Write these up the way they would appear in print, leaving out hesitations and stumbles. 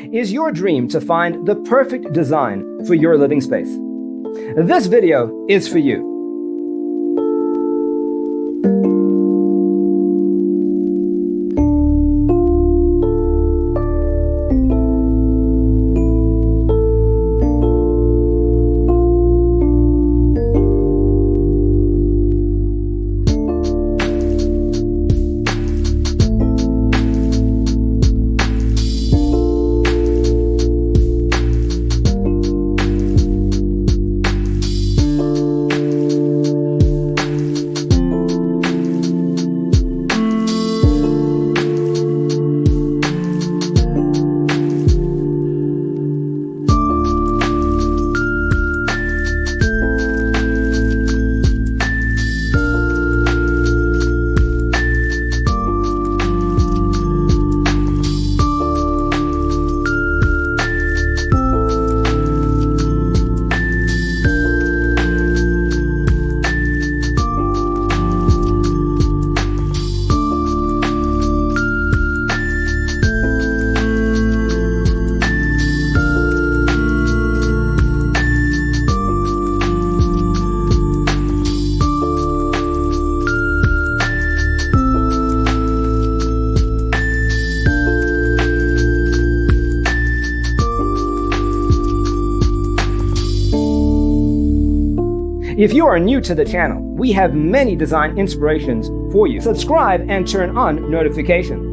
Is your dream to find the perfect design for your living space? This video is for you. If you are new to the channel, we have many design inspirations for you. Subscribe and turn on notifications.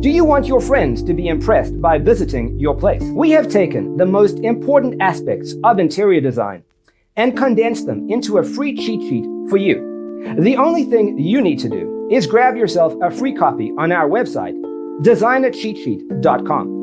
Do you want your friends to be impressed by visiting your place? We have taken the most important aspects of interior design and condensed them into a free cheat sheet for you. The only thing you need to do is grab yourself a free copy on our website, designercheatsheet.com.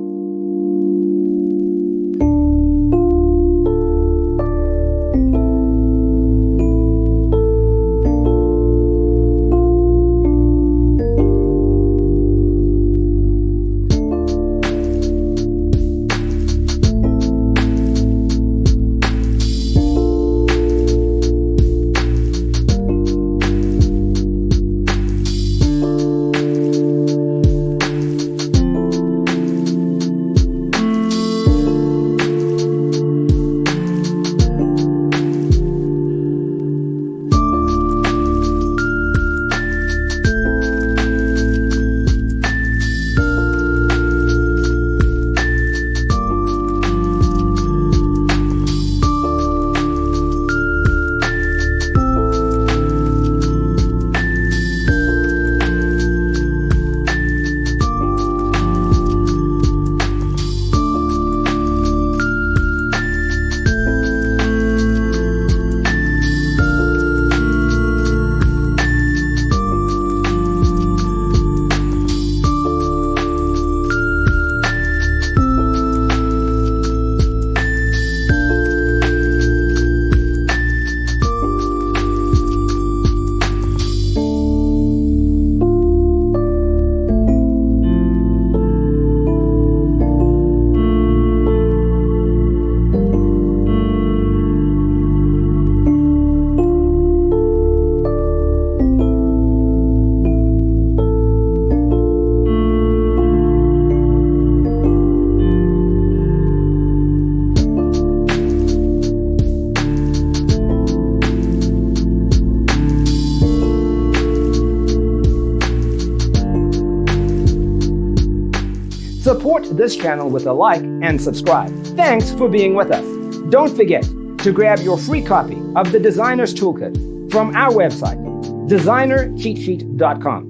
this channel with a like and subscribe. Thanks for being with us. Don't forget to grab your free copy of the Designer's Toolkit from our website, designercheatsheet.com.